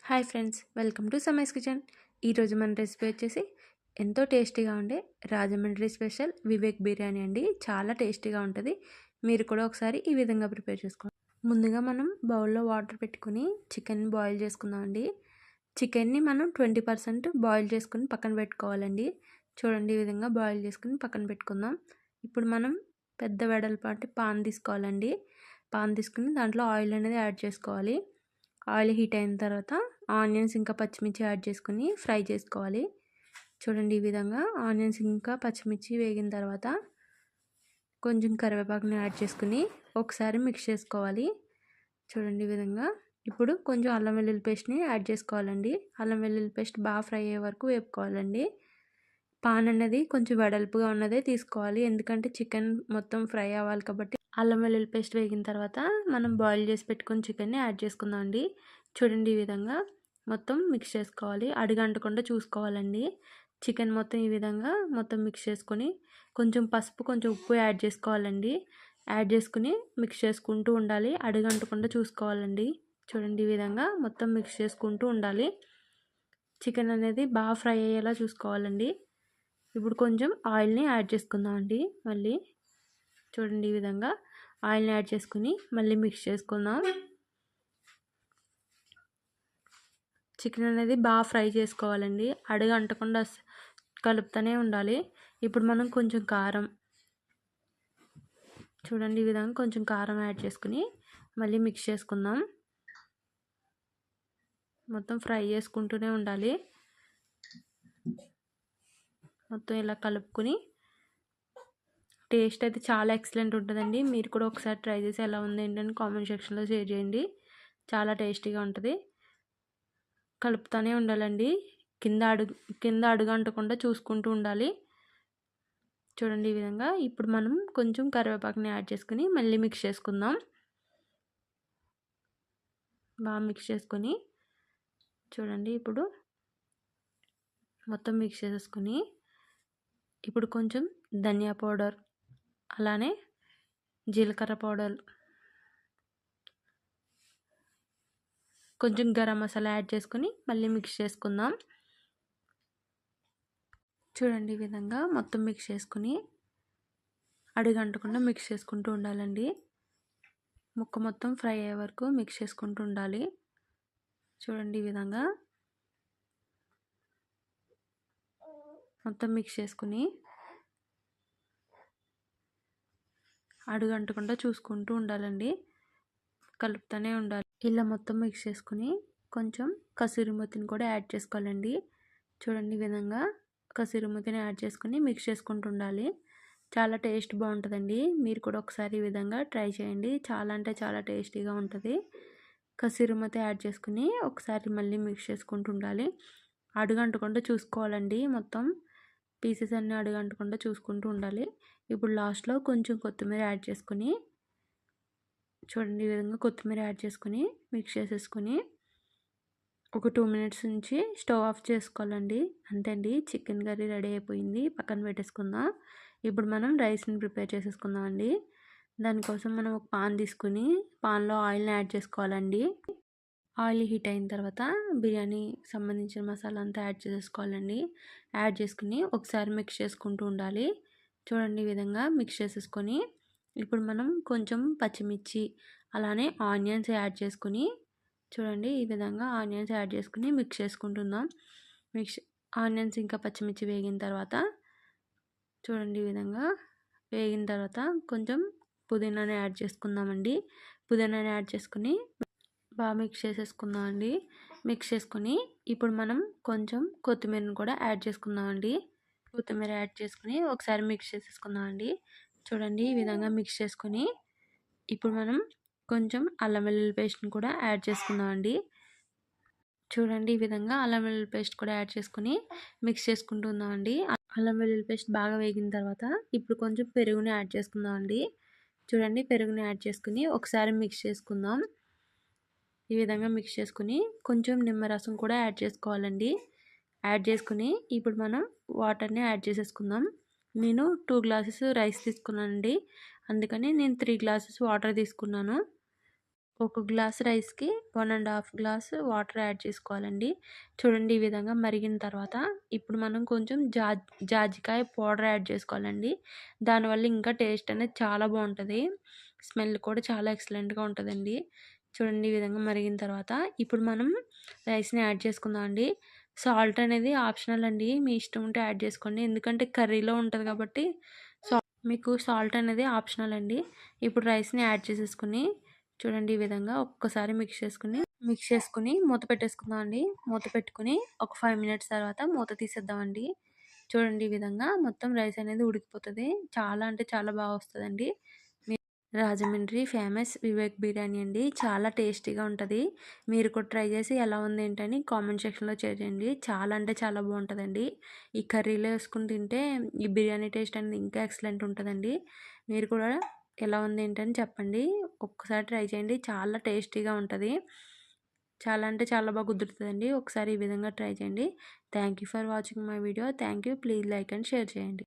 Hi friends, welcome to Samai's kitchen. ఈరోజు మన recipe వచ్చేసి ఎంతో టేస్టీగా ఉండే రాజమండ్రి స్పెషల్ వివేక్ బిర్యానీ అండి. చాలా టేస్టీగా ఉంటుంది. మీరు కూడా ఒకసారి ఈ విధంగా ప్రిపేర్ చేసుకోండి. ముందుగా మనం బౌల్లో వాటర్ పెట్టుకుని చికెన్ బాయిల్ చేసుకుందామండి. చికెన్ని మనం 20% బాయిల్ చేసుకుని పక్కన పెట్టుకోవాలండి. చూడండి, ఈ విధంగా బాయిల్ చేసుకుని పక్కన పెట్టుకుందాం. ఇప్పుడు మనం పెద్ద వెడల్పాటి పాన్ తీసుకోవాలండి. పాన్ తీసుకుని దాంట్లో ఆయిల్ అనేది యాడ్ చేసుకోవాలి. ఆయిల్ హీట్ అయిన తర్వాత ఆనియన్స్ ఇంకా పచ్చిమిర్చి యాడ్ చేసుకుని ఫ్రై చేసుకోవాలి. చూడండి, ఈ విధంగా ఆనియన్స్ ఇంకా పచ్చిమిర్చి వేగిన తర్వాత కొంచెం కరివేపాకుని యాడ్ చేసుకుని ఒకసారి మిక్స్ చేసుకోవాలి. చూడండి, ఈ విధంగా. ఇప్పుడు కొంచెం అల్లం వెల్లుల్లి పేస్ట్ని యాడ్ చేసుకోవాలండి. అల్లం వెల్లుల్లి పేస్ట్ బాగా ఫ్రై అయ్యే వరకు వేపుకోవాలండి. పాన్ అనేది కొంచెం వెడల్పుగా ఉన్నదే తీసుకోవాలి, ఎందుకంటే చికెన్ మొత్తం ఫ్రై అవ్వాలి కాబట్టి. అల్లం వెల్లుల్లి పేస్ట్ వేగిన తర్వాత మనం బాయిల్ చేసి పెట్టుకుని చికెన్ని యాడ్ చేసుకుందాం అండి. చూడండి, ఈ విధంగా మొత్తం మిక్స్ చేసుకోవాలి. అడుగంటకుండా చూసుకోవాలండి. చికెన్ మొత్తం ఈ విధంగా మొత్తం మిక్స్ చేసుకొని కొంచెం పసుపు కొంచెం ఉప్పు యాడ్ చేసుకోవాలండి. యాడ్ చేసుకుని మిక్స్ చేసుకుంటూ ఉండాలి. అడుగంటకుండా చూసుకోవాలండి. చూడండి, ఈ విధంగా మొత్తం మిక్స్ చేసుకుంటూ ఉండాలి. చికెన్ అనేది బాగా ఫ్రై అయ్యేలా చూసుకోవాలండి. ఇప్పుడు కొంచెం ఆయిల్ని యాడ్ చేసుకుందాం అండి. మళ్ళీ చూడండి, ఈ విధంగా ఆయిల్ని యాడ్ చేసుకుని మళ్ళీ మిక్స్ చేసుకుందాం. చికెన్ అనేది బాగా ఫ్రై చేసుకోవాలండి. అడుగు అంటకుండా కలుపుతూనే ఉండాలి. ఇప్పుడు మనం కొంచెం కారం, చూడండి, ఈ విధంగా కొంచెం కారం యాడ్ చేసుకుని మళ్ళీ మిక్స్ చేసుకుందాం. మొత్తం ఫ్రై చేసుకుంటూనే ఉండాలి. మొత్తం ఇలా కలుపుకొని టేస్ట్ అయితే చాలా ఎక్సలెంట్ ఉంటుందండి. మీరు కూడా ఒకసారి ట్రై చేసి ఎలా ఉంది ఏంటని కామెంట్ సెక్షన్లో షేర్ చేయండి. చాలా టేస్టీగా ఉంటుంది. కలుపుతూనే ఉండాలండి. కింద అడుగు అంటకుండా చూసుకుంటూ ఉండాలి. చూడండి, ఈ విధంగా. ఇప్పుడు మనం కొంచెం కరివేపాకుని యాడ్ చేసుకుని మళ్ళీ మిక్స్ చేసుకుందాం. బాగా మిక్స్ చేసుకొని చూడండి, ఇప్పుడు మొత్తం మిక్స్ చేసేసుకుని ఇప్పుడు కొంచెం ధనియా పౌడర్, అలానే జీలకర్ర పౌడర్, కొంచెం గరం మసాలా యాడ్ చేసుకొని మళ్ళీ మిక్స్ చేసుకుందాం. చూడండి, ఈ విధంగా మొత్తం మిక్స్ చేసుకుని అడుగంటకుండా మిక్స్ చేసుకుంటూ ఉండాలండి. ముక్క మొత్తం ఫ్రై అయ్యే వరకు మిక్స్ చేసుకుంటూ ఉండాలి. చూడండి, ఈ విధంగా మొత్తం మిక్స్ చేసుకుని అడుగంటకుండా చూసుకుంటూ ఉండాలండి. కలుపుతూనే ఉండాలి. ఇలా మొత్తం మిక్స్ చేసుకుని కొంచెం కసూరి మెతిని కూడా యాడ్ చేసుకోవాలండి. చూడండి, ఈ విధంగా కసూరి మెతిని యాడ్ చేసుకుని మిక్స్ చేసుకుంటూ ఉండాలి. చాలా టేస్ట్ బాగుంటుందండి. మీరు కూడా ఒకసారి ఈ విధంగా ట్రై చేయండి. చాలా అంటే చాలా టేస్టీగా ఉంటుంది. కసూరి మెతి యాడ్ చేసుకుని ఒకసారి మళ్ళీ మిక్స్ చేసుకుంటూ ఉండాలి. అడుగంటకుండా చూసుకోవాలండి. మొత్తం పీసెస్ అన్నీ అడుగంటకుండా చూసుకుంటూ ఉండాలి. ఇప్పుడు లాస్ట్లో కొంచెం కొత్తిమీర యాడ్ చేసుకుని చూడండి, ఈ విధంగా కొత్తిమీర యాడ్ చేసుకుని మిక్స్ చేసేసుకుని ఒక 2 మినిట్స్ నుంచి స్టవ్ ఆఫ్ చేసుకోవాలండి. అంతే అండి, చికెన్ కర్రీ రెడీ అయిపోయింది. పక్కన పెట్టేసుకుందాం. ఇప్పుడు మనం రైస్ని ప్రిపేర్ చేసేసుకుందాం అండి. దానికోసం మనం ఒక పాన్ తీసుకుని పాన్లో ఆయిల్ని యాడ్ చేసుకోవాలండి. ఆయిల్ హీట్ అయిన తర్వాత బిర్యానీ సంబంధించిన మసాలా అంతా యాడ్ చేసేసుకోవాలండి. యాడ్ చేసుకుని ఒకసారి మిక్స్ చేసుకుంటూ ఉండాలి. చూడండి, ఈ విధంగా మిక్స్ చేసేసుకొని ఇప్పుడు మనం కొంచెం పచ్చిమిర్చి, అలానే ఆనియన్స్ యాడ్ చేసుకుని చూడండి, ఈ విధంగా ఆనియన్స్ యాడ్ చేసుకుని మిక్స్ చేసుకుంటున్నాం. ఆనియన్స్ ఇంకా పచ్చిమిర్చి వేగిన తర్వాత చూడండి, ఈ విధంగా వేగిన తర్వాత కొంచెం పుదీనాని యాడ్ చేసుకుందామండి. పుదీనాని యాడ్ చేసుకుని బాగా మిక్స్ చేసేసుకుందామండి. మిక్స్ చేసుకుని ఇప్పుడు మనం కొంచెం కొత్తిమీరని కూడా యాడ్ చేసుకుందామండి. కొత్తిమీర యాడ్ చేసుకుని ఒకసారి మిక్స్ చేసేసుకుందామండి. చూడండి, ఈ విధంగా మిక్స్ చేసుకొని ఇప్పుడు మనం కొంచెం అల్లం వెల్లుల్లి పేస్ట్ని కూడా యాడ్ చేసుకుందామండి. చూడండి, ఈ విధంగా అల్లం వెల్లుల్లి పేస్ట్ కూడా యాడ్ చేసుకుని మిక్స్ చేసుకుంటుందామండి. అల్లం వెల్లుల్లి పేస్ట్ బాగా వేగిన తర్వాత ఇప్పుడు కొంచెం పెరుగుని యాడ్ చేసుకుందామండి. చూడండి, పెరుగుని యాడ్ చేసుకుని ఒకసారి మిక్స్ చేసుకుందాం. ఈ విధంగా మిక్స్ చేసుకుని కొంచెం నిమ్మరసం కూడా యాడ్ చేసుకోవాలండి. యాడ్ చేసుకుని ఇప్పుడు మనం వాటర్ని యాడ్ చేసేసుకుందాం. నేను 2 గ్లాసెస్ రైస్ తీసుకున్నానండి, అందుకని నేను 3 గ్లాసెస్ వాటర్ తీసుకున్నాను. ఒక గ్లాస్ రైస్‌కి 1 ½ గ్లాస్ వాటర్ యాడ్ చేసుకోవాలండి. చూడండి ఈ విధంగా మరిగిన తర్వాత ఇప్పుడు మనం కొంచెం జాజికాయ పౌడర్ యాడ్ చేసుకోవాలండి. దానివల్ల ఇంకా టేస్ట్ అనేది చాలా బావుంటది. స్మెల్ కూడా చాలా ఎక్సలెంట్‌గా ఉంటదండి. చూడండి ఈ విధంగా మరిగిన తర్వాత ఇప్పుడు మనం రైస్‌ని యాడ్ చేసుకుందాం అండి. సాల్ట్ అనేది ఆప్షనల్ అండి. మీ ఇష్టం ఉంటే యాడ్ చేసుకోండి. ఎందుకంటే కర్రీలో ఉంటది కాబట్టి మీకు సాల్ట్ అనేది ఆప్షనల్ అండి. ఇప్పుడు రైస్‌ని యాడ్ చేసేసుకొని చూడండి ఈ విధంగా ఒక్కసారి మిక్స్ చేసుకొని మూత పెట్టేసుకుందాం అండి. మూత పెట్టుకొని ఒక 5 మినిట్స్ తర్వాత మూత తీసేద్దామండి. చూడండి ఈ విధంగా మొత్తం రైస్ అనేది ఉడికిపోతది. చాలా అంటే చాలా బాగా వస్తదండి. రాజమండ్రి ఫేమస్ వివేక్ బిర్యానీ అండి. చాలా టేస్టీగా ఉంటది. మీరు కూడా ట్రై చేసి ఎలా ఉంది ఏంటని కామెంట్ సెక్షన్‌లో చేయండి. చాలా అంటే చాలా బావుంటదండి. ఈ కర్రీలో ఏసుకొని తింటే ఈ బిర్యానీ టేస్ట్ అనేది ఇంకా ఎక్సలెంట్ ఉంటదండి. మీరు కూడా ఎలా ఉంది ఏంటని చెప్పండి. ఒక్కసారి ట్రై చేయండి. చాలా టేస్టీగా ఉంటది. చాలా అంటే చాలా బాగా కుదురుతదండి. ఒకసారి ఈ విధంగా ట్రై చేయండి. Thank you for watching my video. Thank you. Please like and share చేయండి.